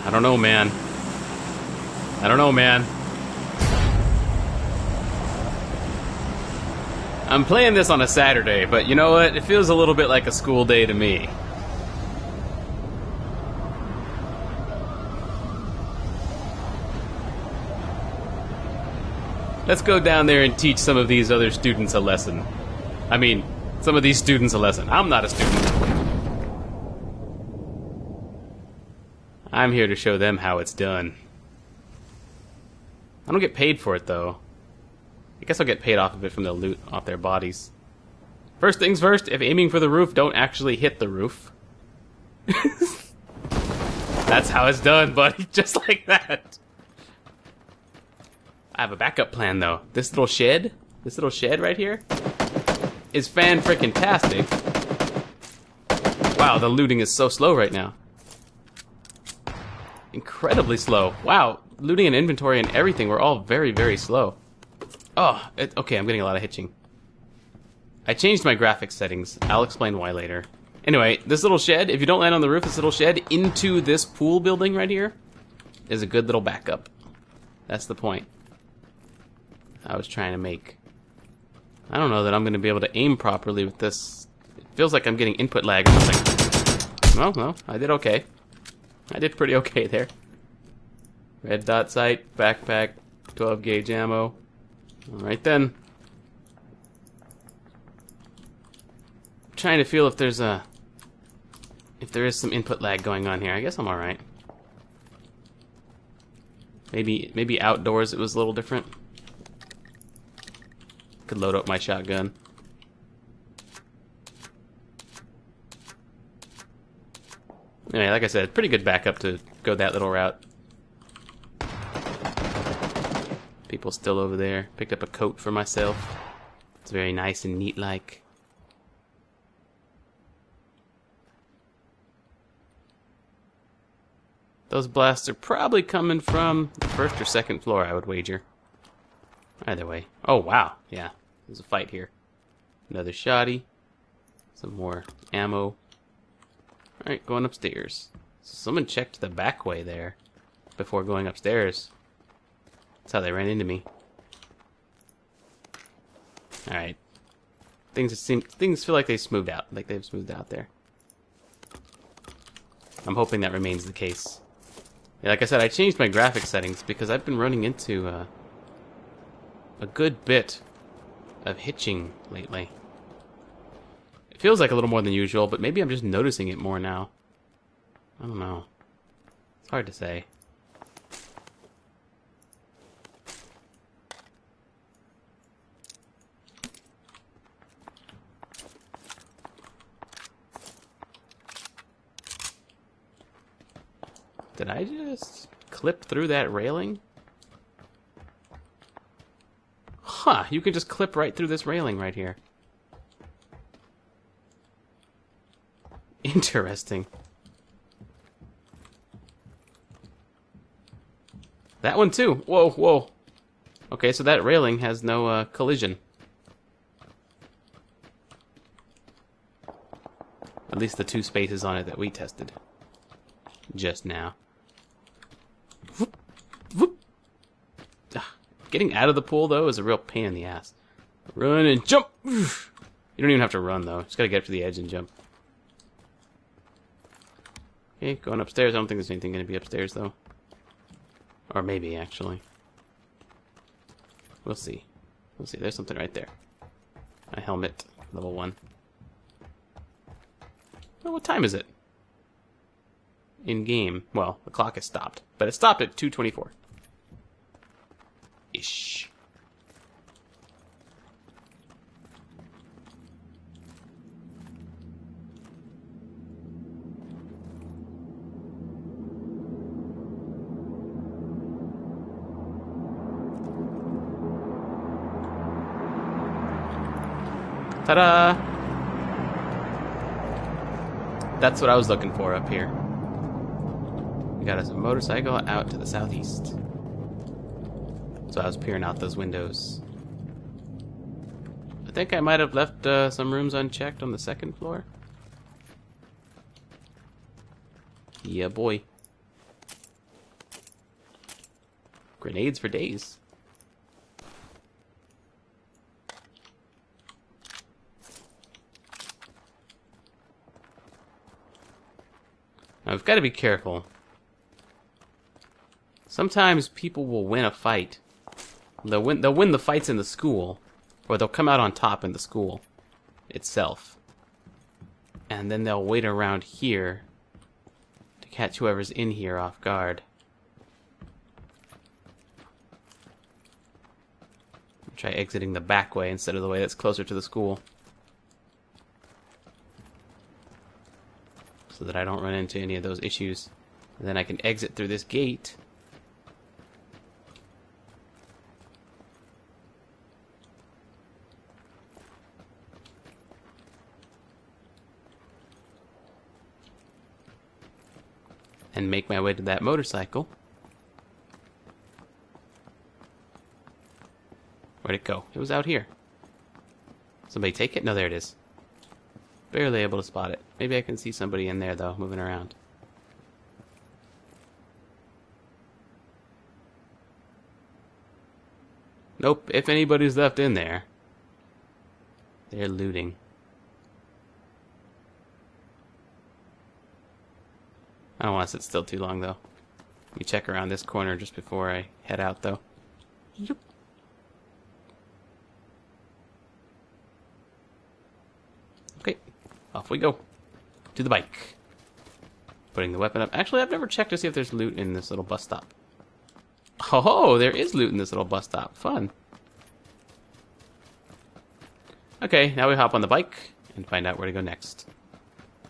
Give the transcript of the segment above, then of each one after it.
I don't know, man. I don't know, man. I'm playing this on a Saturday, but you know what? It feels a little bit like a school day to me. Let's go down there and teach some of these other students a lesson. I mean, some of these students a lesson. I'm not a student. I'm here to show them how it's done. I don't get paid for it, though. I guess I'll get paid off of it from the loot off their bodies. First things first, if aiming for the roof, don't actually hit the roof. That's how it's done, buddy. Just like that. I have a backup plan, though. This little shed right here, is fan-frickin-tastic. Wow, the looting is so slow right now. Incredibly slow. Wow, looting and inventory and everything were all very, very slow. Oh, okay, I'm getting a lot of hitching. I changed my graphics settings. I'll explain why later. Anyway, this little shed, if you don't land on the roof, this little shed into this pool building right here is a good little backup. That's the point I was trying to make. I don't know that I'm going to be able to aim properly with this. It feels like I'm getting input lag or something. No, I did okay. I did pretty okay there. Red dot sight, backpack, 12 gauge ammo. Alright then. I'm trying to feel if there is some input lag going on here. I guess I'm alright. Maybe outdoors it was a little different. Could load up my shotgun. Anyway, like I said, pretty good backup to go that little route. People still over there. Picked up a coat for myself. It's very nice and neat-like. Those blasts are probably coming from the first or second floor, I would wager. Either way. Oh, wow. Yeah, there's a fight here. Another shotty. Some more ammo. Alright, going upstairs. So someone checked the back way there before going upstairs. That's how they ran into me. Alright. Things feel like they smoothed out. Like they've smoothed out there. I'm hoping that remains the case. Yeah, like I said, I changed my graphics settings because I've been running into a good bit of hitching lately. It feels like a little more than usual, but maybe I'm just noticing it more now. I don't know. It's hard to say. Did I just clip through that railing? Huh, you can just clip right through this railing right here. Interesting. That one too. Whoa, whoa. Okay, so that railing has no collision. At least the two spaces on it that we tested just now. Whoop, whoop. Getting out of the pool, though, is a real pain in the ass. Run and jump! You don't even have to run, though. Just gotta get up to the edge and jump. Okay, going upstairs. I don't think there's anything gonna be upstairs, though. Or maybe, actually. We'll see. We'll see. There's something right there. A helmet. Level 1. Oh, what time is it? In game. Well, the clock has stopped. But it stopped at 2:24. Ish. Ta-da! That's what I was looking for up here. We got us a motorcycle out to the southeast. So I was peering out those windows. I think I might have left some rooms unchecked on the second floor. Yeah, boy. Grenades for days. Now, we've got to be careful. Sometimes people will win a fight. They'll win the fights in the school, or they'll come out on top in the school itself. And then they'll wait around here to catch whoever's in here off guard. Try exiting the back way instead of the way that's closer to the school, so that I don't run into any of those issues. And then I can exit through this gate. And make my way to that motorcycle. Where'd it go? It was out here. Somebody take it? No, there it is. Barely able to spot it. Maybe I can see somebody in there, though, moving around. Nope, if anybody's left in there, they're looting. I don't want to sit still too long, though. Let me check around this corner just before I head out, though. Yep. Okay, off we go. To the bike. Putting the weapon up. Actually, I've never checked to see if there's loot in this little bus stop. Oh, there is loot in this little bus stop. Fun. Okay, now we hop on the bike and find out where to go next.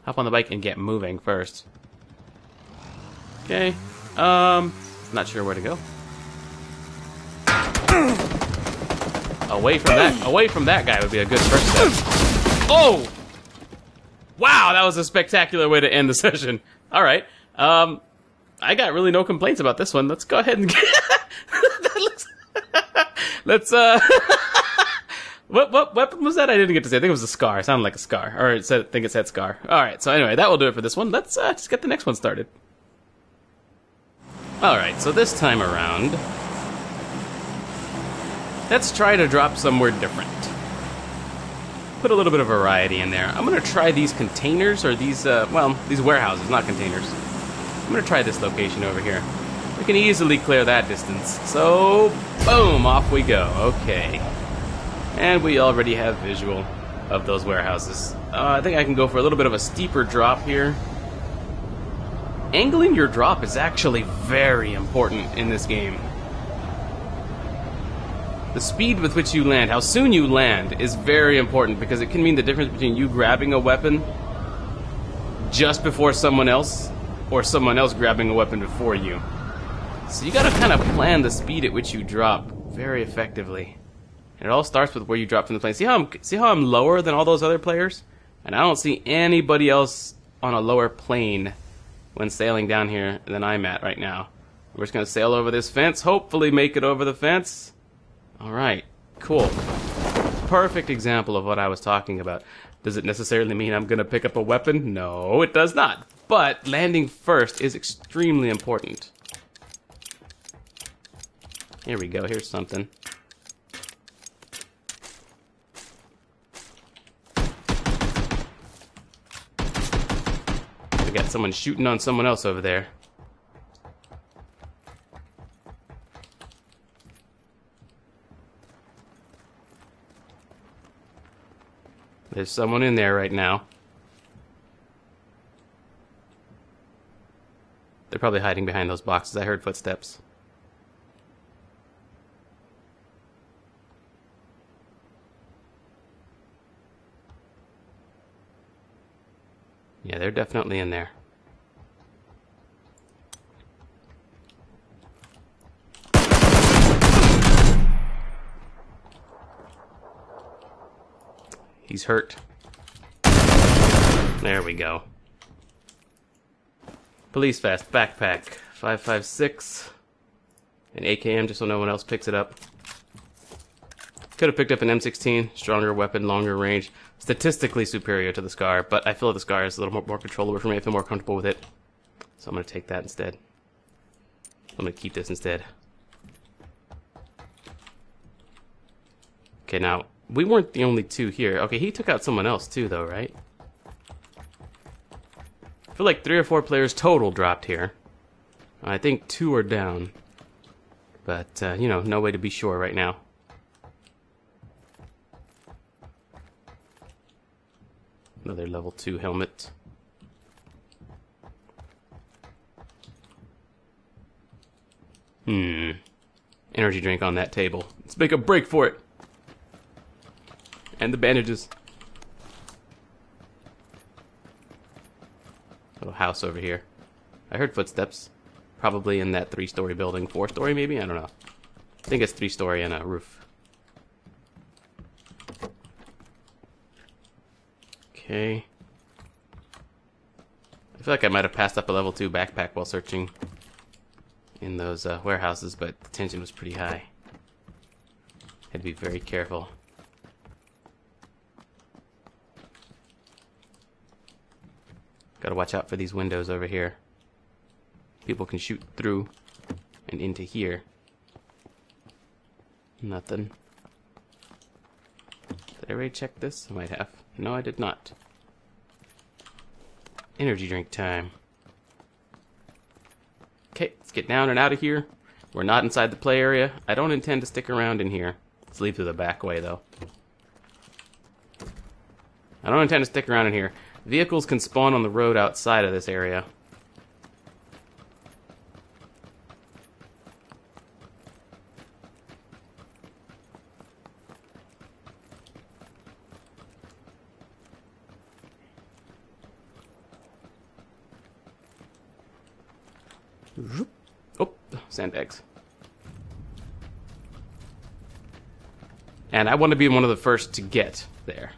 Hop on the bike and get moving first. Okay, not sure where to go. Away from that guy would be a good first step. Oh! Wow, that was a spectacular way to end the session. Alright, I got really no complaints about this one. Let's go ahead and get... Let's, What weapon was that? I didn't get to say. I think it was a scar. It sounded like a scar. Or I think it said scar. Alright, so anyway, that will do it for this one. Let's just get the next one started. Alright, so this time around, let's try to drop somewhere different. Put a little bit of variety in there. I'm going to try these containers, or these, these warehouses, not containers. I'm going to try this location over here. We can easily clear that distance. So, boom, off we go. Okay. And we already have visual of those warehouses. I think I can go for a little bit of a steeper drop here. Angling your drop is actually very important in this game. The speed with which you land, how soon you land, is very important because it can mean the difference between you grabbing a weapon just before someone else, or someone else grabbing a weapon before you. So you gotta kind of plan the speed at which you drop very effectively. And it all starts with where you drop from the plane. See how I'm lower than all those other players? And I don't see anybody else on a lower plane when sailing down here than I'm at right now. We're just gonna sail over this fence, hopefully make it over the fence. Alright, cool. Perfect example of what I was talking about. Does it necessarily mean I'm gonna pick up a weapon? No, it does not. But landing first is extremely important. Here we go, here's something. We got someone shooting on someone else over there. There's someone in there right now. They're probably hiding behind those boxes. I heard footsteps. Yeah, they're definitely in there. He's hurt. There we go. Police vest, backpack, 5.56. An AKM just so no one else picks it up. Could have picked up an M16, stronger weapon, longer range. Statistically superior to the SCAR, but I feel like the SCAR is a little more controllable for me. I feel more comfortable with it. So I'm going to take that instead. I'm going to keep this instead. Okay, now, we weren't the only two here. Okay, he took out someone else too, though, right? I feel like 3 or 4 players total dropped here. I think 2 are down. But, you know, no way to be sure right now. Another level 2 helmet. Energy drink on that table. Let's make a break for it. And the bandages. Little house over here. I heard footsteps. Probably in that 3-story building. 4-story maybe? I don't know. I think it's 3-story and a roof. Okay. I feel like I might have passed up a level 2 backpack while searching in those warehouses, but the tension was pretty high. Had to be very careful. Gotta watch out for these windows over here. People can shoot through and into here. Nothing. Did I already check this? I might have. No, I did not. Energy drink time. Okay, let's get down and out of here. We're not inside the play area. I don't intend to stick around in here. Let's leave through the back way, though. I don't intend to stick around in here. Vehicles can spawn on the road outside of this area. Oh, sandbags. And I want to be one of the first to get there.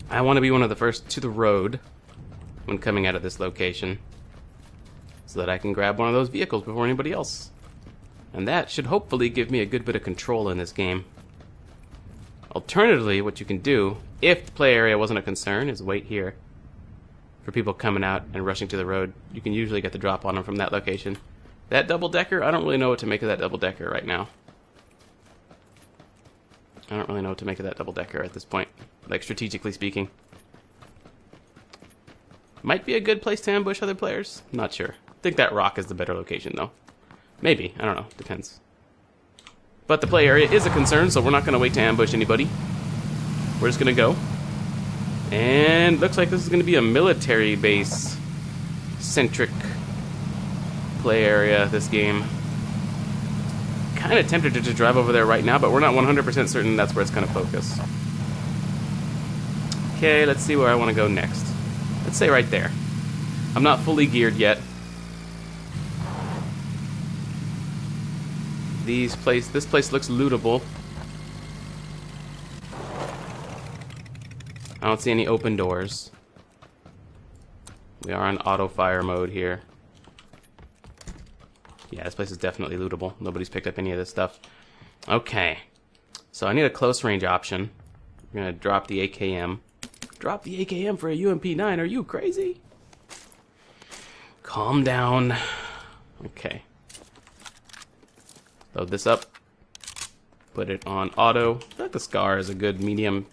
I want to be one of the first to the road when coming out of this location, so that I can grab one of those vehicles before anybody else. And that should hopefully give me a good bit of control in this game. Alternatively, what you can do, if the play area wasn't a concern, is wait here for people coming out and rushing to the road. You can usually get the drop on them from that location. That double-decker, I don't really know what to make of that double-decker right now. I don't really know what to make of that double-decker at this point, like strategically speaking. Might be a good place to ambush other players. Not sure. I think that rock is the better location, though. Maybe. I don't know. Depends. But the play area is a concern, so we're not going to wait to ambush anybody. We're just going to go. And looks like this is going to be a military base-centric play area, this game. Kind of tempted to just drive over there right now, but we're not 100% certain that's where it's going to focus. Okay, let's see where I want to go next. Let's say right there. I'm not fully geared yet. This place looks lootable. I don't see any open doors. We are on auto fire mode here. Yeah, this place is definitely lootable. Nobody's picked up any of this stuff. Okay. So I need a close range option. I'm going to drop the AKM. Drop the AKM for a UMP9? Are you crazy? Calm down. Okay. Load this up. Put it on auto. I feel like the SCAR is a good medium,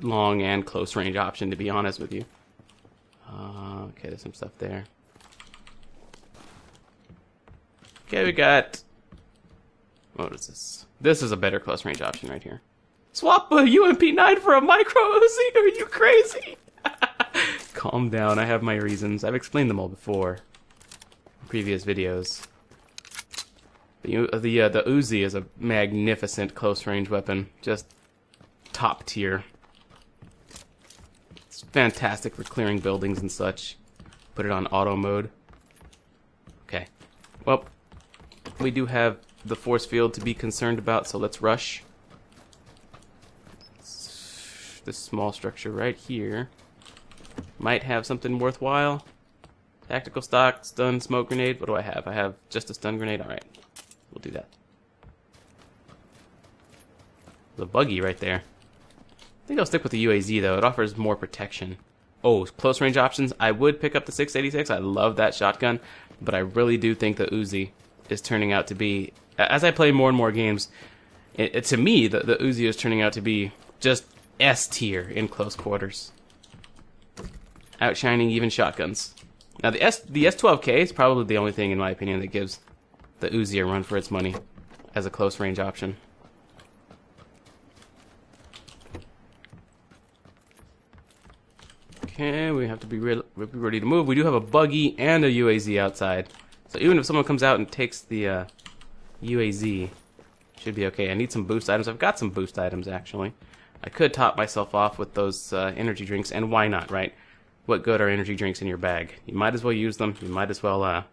long, and close range option, to be honest with you. Okay, there's some stuff there. Okay, we got... what is this? This is a better close range option right here. Swap a UMP9 for a micro Uzi? Are you crazy? Calm down, I have my reasons. I've explained them all before in previous videos. The Uzi is a magnificent close range weapon. Just top tier. It's fantastic for clearing buildings and such. Put it on auto mode. Okay. Well, we do have the force field to be concerned about, so let's rush. This small structure right here might have something worthwhile. Tactical stock, stun, smoke grenade. What do I have? I have just a stun grenade. Alright, we'll do that. The buggy right there. I think I'll stick with the UAZ though. It offers more protection. Oh, close range options. I would pick up the 686. I love that shotgun, but I really do think the Uzi is turning out to be, as I play more and more games, To me, the Uzi is turning out to be just S tier in close quarters, outshining even shotguns. Now the S12K is probably the only thing, in my opinion, that gives the Uzi a run for its money as a close range option. Okay, we have to be ready to move. We do have a buggy and a UAZ outside, so even if someone comes out and takes the UAZ, should be okay. I need some boost items. I've got some boost items, actually. I could top myself off with those energy drinks, and why not, right? What good are energy drinks in your bag? You might as well use them. You might as well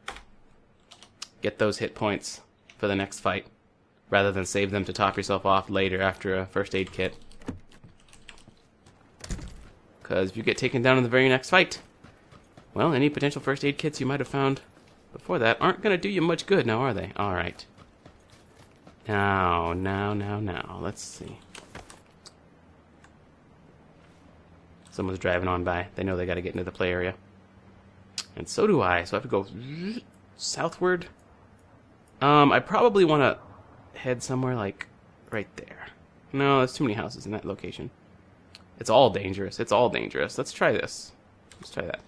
get those hit points for the next fight, rather than save them to top yourself off later after a first aid kit. Because if you get taken down in the very next fight, well, any potential first aid kits you might have found before that aren't going to do you much good now, are they? Alright. Now, let's see. Someone's driving on by. They know they got to get into the play area. And so do I, so I have to go southward. I probably want to head somewhere like right there. No, there's too many houses in that location. It's all dangerous. It's all dangerous. Let's try this. Let's try that.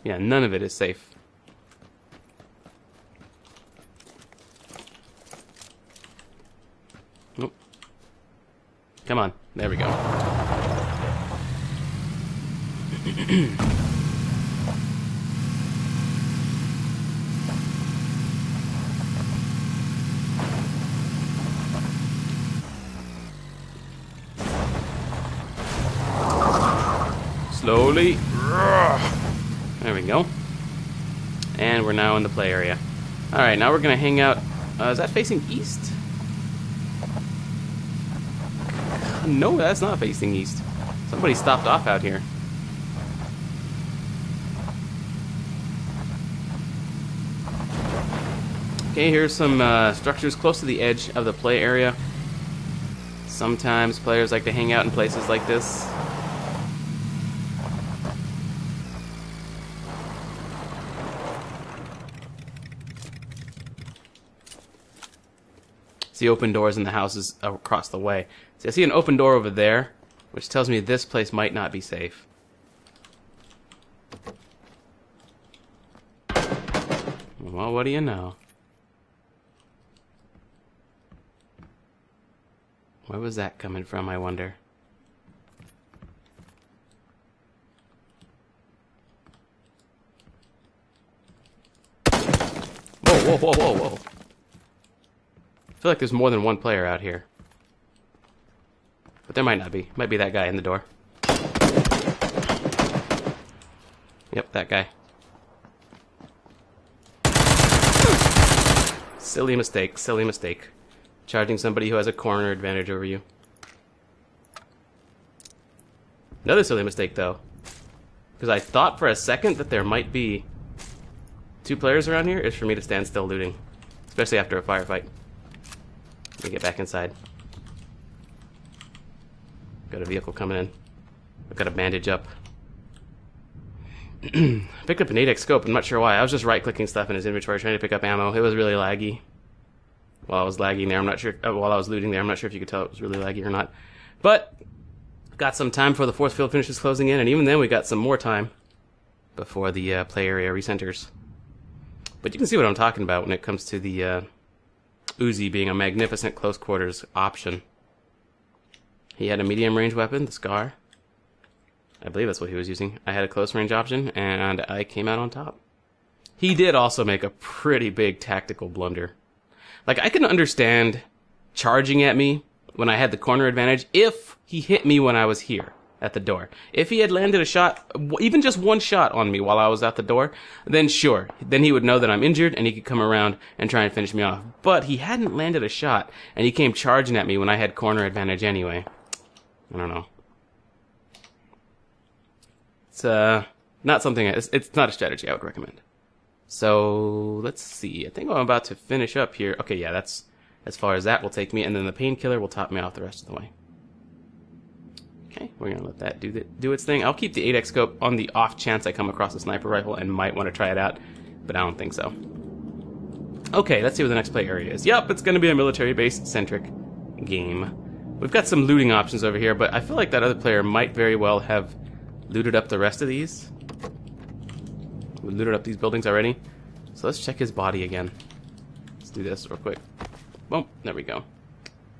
Yeah, none of it is safe. Nope. Come on. There we go. Slowly. There we go. And we're now in the play area. Alright, now we're going to hang out. Is that facing east? No, that's not facing east. Somebody stopped off out here. Okay, here's some structures close to the edge of the play area. Sometimes players like to hang out in places like this. See open doors in the houses across the way. See, I see an open door over there, which tells me this place might not be safe. Well, what do you know? Where was that coming from, I wonder? Whoa, whoa, whoa, whoa, whoa. I feel like there's more than one player out here. But there might not be. Might be that guy in the door. Yep, that guy. Silly mistake, silly mistake. Charging somebody who has a corner advantage over you. Another silly mistake, though. Because I thought for a second that there might be two players around here, is for me to stand still looting. Especially after a firefight. Let me get back inside. Got a vehicle coming in. I've got a bandage up. Picked up an 8x scope. I'm not sure why. I was just right-clicking stuff in his inventory trying to pick up ammo. It was really laggy. While I was lagging there, I'm not sure. While I was looting there, I'm not sure if you could tell it was really laggy or not. But got some time before the force field finishes closing in, and even then we got some more time before the play area recenters. But you can see what I'm talking about when it comes to the Uzi being a magnificent close quarters option. He had a medium range weapon, the Scar. I believe that's what he was using. I had a close range option, and I came out on top. He did also make a pretty big tactical blunder. Like, I can understand charging at me when I had the corner advantage if he hit me when I was here at the door. If he had landed a shot, even just one shot on me while I was at the door, then sure. Then he would know that I'm injured and he could come around and try and finish me off. But he hadn't landed a shot, and he came charging at me when I had corner advantage anyway. I don't know. It's not something, it's not a strategy I would recommend. So, let's see. I think I'm about to finish up here. Okay, yeah, that's as far as that will take me, and then the painkiller will top me off the rest of the way. Okay, we're gonna let that do its thing. I'll keep the 8x scope on the off chance I come across a sniper rifle and might want to try it out, but I don't think so. Okay, let's see where the next play area is. Yup, it's gonna be a military base centric. game. We've got some looting options over here, but I feel like that other player might very well have looted up the rest of these. We looted up these buildings already. So let's check his body again. Let's do this real quick. Boom, there we go.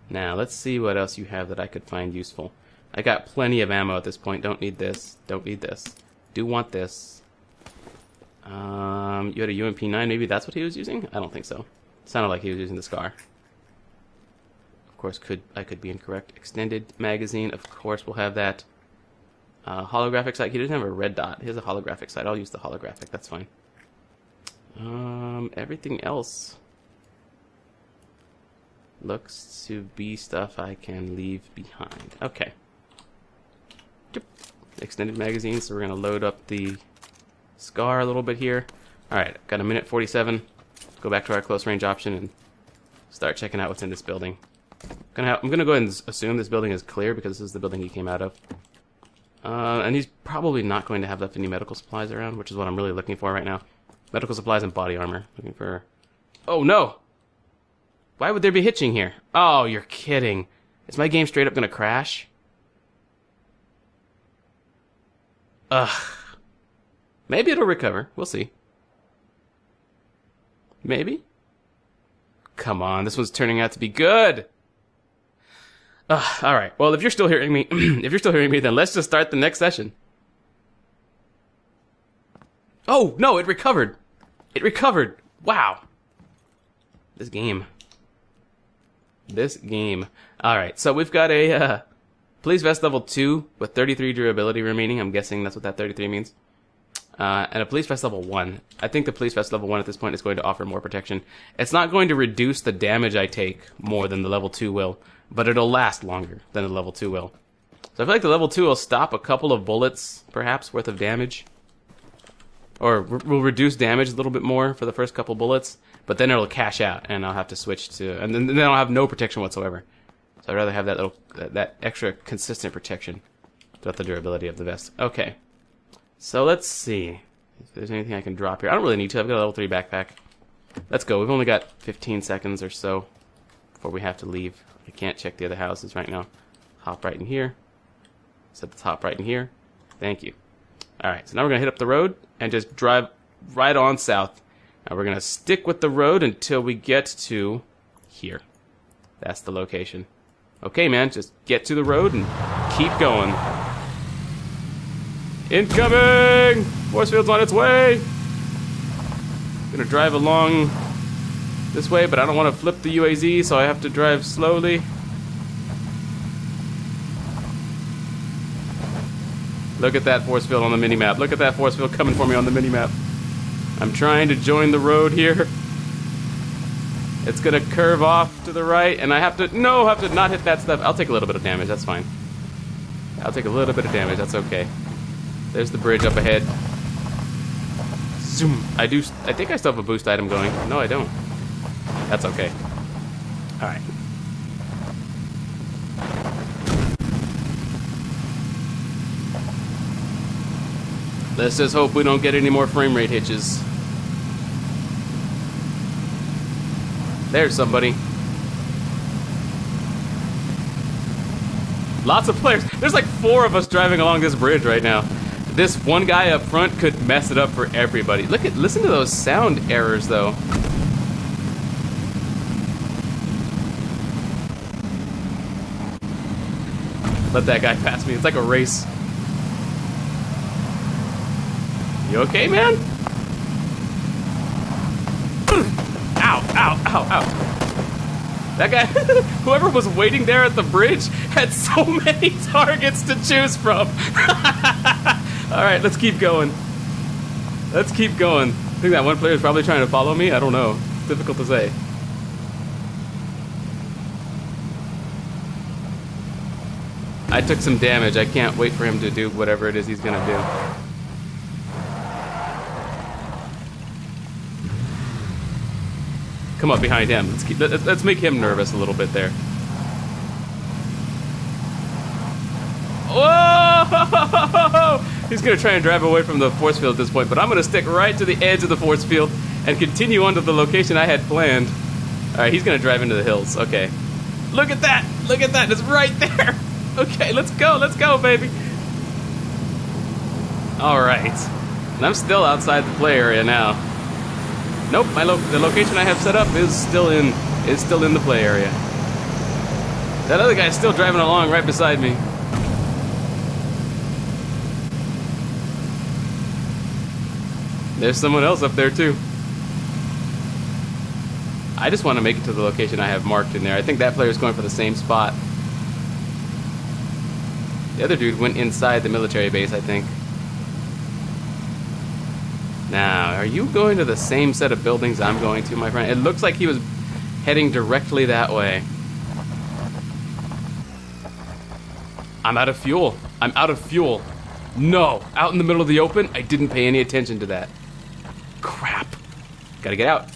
Now, let's see what else you have that I could find useful. I got plenty of ammo at this point. Don't need this. Don't need this. Do want this. You had a UMP-9. Maybe that's what he was using? I don't think so. Sounded like he was using the SCAR. Of course, I could be incorrect. Extended magazine. Of course, we'll have that. Holographic sight. He doesn't have a red dot. He has a holographic sight. I'll use the holographic. That's fine. Everything else looks to be stuff I can leave behind. Okay. Extended magazine, so we're going to load up the SCAR a little bit here. Alright, got a minute 47. Go back to our close range option and start checking out what's in this building. I'm going to go ahead and assume this building is clear because this is the building he came out of. And he's probably not going to have left any medical supplies around, which is what I'm really looking for right now. Medical supplies and body armor. Looking for... Oh, no! Why would there be hitching here? Oh, you're kidding. Is my game straight up going to crash? Ugh. Maybe it'll recover. We'll see. Maybe? Come on, this one's turning out to be good! Alright, well, if you're still hearing me, then let's just start the next session. Oh, no, it recovered! It recovered! Wow! This game. Alright, so we've got a, Police Vest level 2 with 33 durability remaining. I'm guessing that's what that 33 means. And a Police Vest level 1. I think the Police Vest level 1 at this point is going to offer more protection. It's not going to reduce the damage I take more than the level 2 will, but it'll last longer than the level 2 will. So I feel like the level 2 will stop a couple of bullets, perhaps, worth of damage. Or will reduce damage a little bit more for the first couple bullets, but then it'll cash out, and I'll have to switch to... And then I'll have no protection whatsoever. So I'd rather have that extra consistent protection throughout the durability of the vest. Okay. So let's see if there's anything I can drop here. I don't really need to. I've got a level 3 backpack. Let's go. We've only got 15 seconds or so before we have to leave. I can't check the other houses right now. Hop right in here. Set the top right in here. Thank you. Alright, so now we're going to hit up the road and just drive right on south. And we're going to stick with the road until we get to here. That's the location. Okay, man, just get to the road and keep going. Incoming! Force field's on its way! Gonna drive along this way, but I don't want to flip the UAZ, so I have to drive slowly. Look at that force field on the minimap. Look at that force field coming for me on the minimap. I'm trying to join the road here. It's gonna curve off to the right, and I have to not hit that stuff. I'll take a little bit of damage, that's fine. I'll take a little bit of damage, that's okay. There's the bridge up ahead. Zoom. I think I still have a boost item going. No, I don't. That's okay. Alright. Let's just hope we don't get any more frame rate hitches. There's somebody. Lots of players. There's like 4 of us driving along this bridge right now. This one guy up front could mess it up for everybody. Listen to those sound errors, though. Let that guy pass me. It's like a race. You okay, man? Ow, ow, ow, ow. That guy, whoever was waiting there at the bridge had so many targets to choose from. Alright, let's keep going. Let's keep going. I think that one player is probably trying to follow me. I don't know. It's difficult to say. I took some damage. I can't wait for him to do whatever it is he's gonna do. Come up behind him. Let's make him nervous a little bit there. Whoa! He's gonna try and drive away from the force field at this point, but I'm gonna stick right to the edge of the force field and continue on to the location I had planned. Alright, he's gonna drive into the hills. Okay. Look at that! Look at that! It's right there! Okay, let's go, baby! Alright. And I'm still outside the play area now. Nope, the location I have set up is still in the play area. That other guy's still driving along right beside me. There's someone else up there too. I just want to make it to the location I have marked in there. I think that player's going for the same spot. The other dude went inside the military base, I think. Now, are you going to the same set of buildings I'm going to, my friend? It looks like he was heading directly that way. I'm out of fuel. I'm out of fuel. No, out in the middle of the open? I didn't pay any attention to that. Crap. Gotta get out.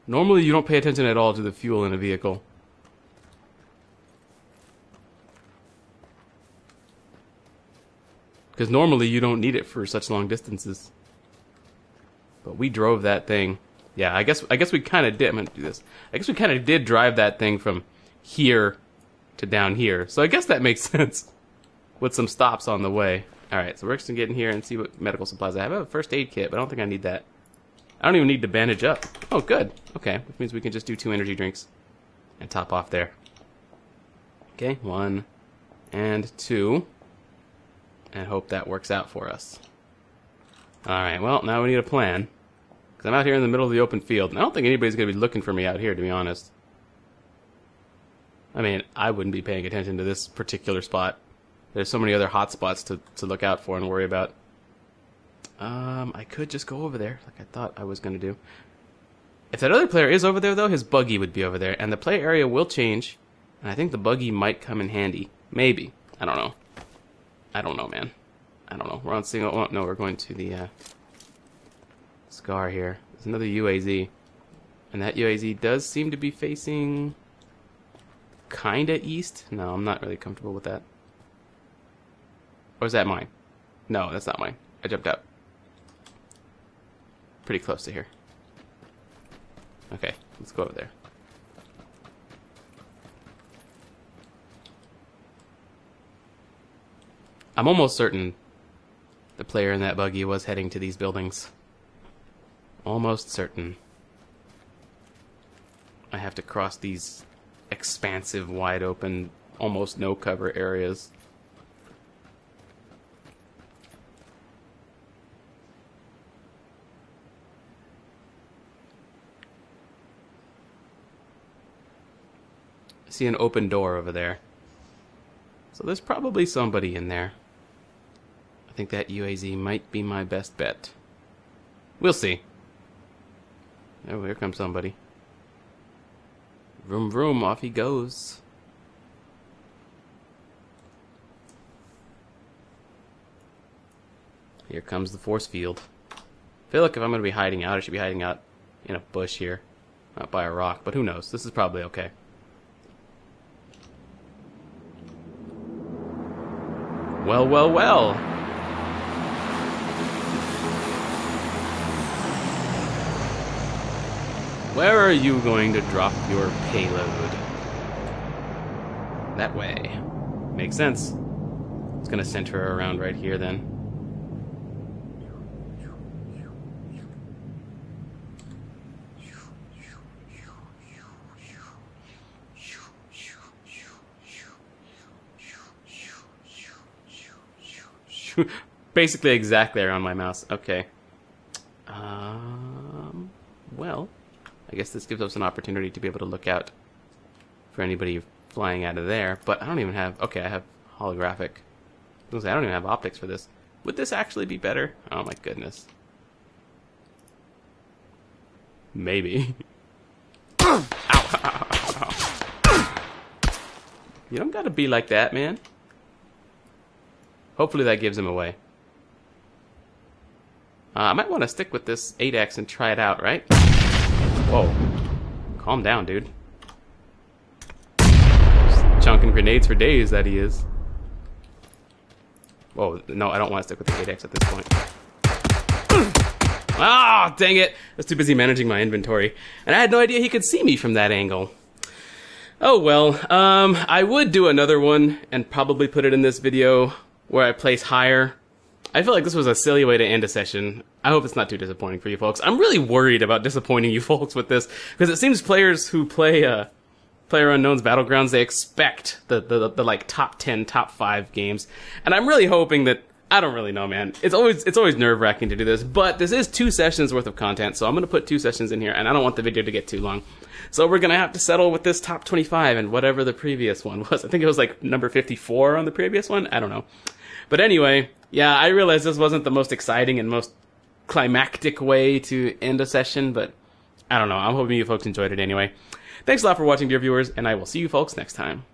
Normally you don't pay attention at all to the fuel in a vehicle. Because normally you don't need it for such long distances. But we drove that thing. Yeah, I guess we kind of did. I'm going to do this. I guess we kind of did drive that thing from here to down here. So I guess that makes sense. With some stops on the way. Alright, so we're just going to get in here and see what medical supplies I have. I have a first aid kit, but I don't think I need that. I don't even need to bandage up. Oh, good. Okay, which means we can just do 2 energy drinks and top off there. Okay, 1 and 2. And hope that works out for us. Alright, well, now we need a plan. Because I'm out here in the middle of the open field. And I don't think anybody's going to be looking for me out here, to be honest. I mean, I wouldn't be paying attention to this particular spot. There's so many other hot spots to look out for and worry about. I could just go over there, like I thought I was going to do. If that other player is over there, though, his buggy would be over there. And the play area will change. And I think the buggy might come in handy. Maybe. I don't know. I don't know, man. I don't know. We're on single... Oh, no, we're going to the Scar here. There's another UAZ. And that UAZ does seem to be facing... kinda east? No, I'm not really comfortable with that. Or is that mine? No, that's not mine. I jumped out. Pretty close to here. Okay, let's go over there. I'm almost certain the player in that buggy was heading to these buildings. Almost certain. I have to cross these expansive, wide open, almost no cover areas. I see an open door over there. So there's probably somebody in there. I think that UAZ might be my best bet. We'll see. Oh, here comes somebody. Vroom vroom, off he goes. Here comes the force field. I feel like if I'm going to be hiding out, I should be hiding out in a bush here. Not by a rock, but who knows? This is probably okay. Well, well, well. Where are you going to drop your payload? That way. Makes sense. It's going to center around right here then. Basically exactly around my mouse. Okay. Well, I guess this gives us an opportunity to be able to look out for anybody flying out of there. But I don't even have... Okay, I have holographic. I don't even have optics for this. Would this actually be better? Oh my goodness. Maybe. Ow, ow, ow, ow. You don't gotta be like that, man. Hopefully that gives him away. I might want to stick with this 8X and try it out, right? Whoa. Calm down, dude. Just chunking grenades for days, that he is. Whoa, no, I don't want to stick with the 8X at this point. Ah, dang it. I was too busy managing my inventory. And I had no idea he could see me from that angle. Oh well, I would do another one and probably put it in this video where I place higher. I feel like this was a silly way to end a session. I hope it's not too disappointing for you folks. I'm really worried about disappointing you folks with this, because it seems players who play Playerunknown's Battlegrounds, they expect the like top 10, top 5 games. And I'm really hoping that, I don't really know, man. It's always nerve-wracking to do this, but this is 2 sessions worth of content, so I'm gonna put 2 sessions in here, and I don't want the video to get too long. So we're gonna have to settle with this top 25 and whatever the previous one was. I think it was like number 54 on the previous one. I don't know. But anyway, yeah, I realized this wasn't the most exciting and most climactic way to end a session, but I don't know. I'm hoping you folks enjoyed it anyway. Thanks a lot for watching, dear viewers, and I will see you folks next time.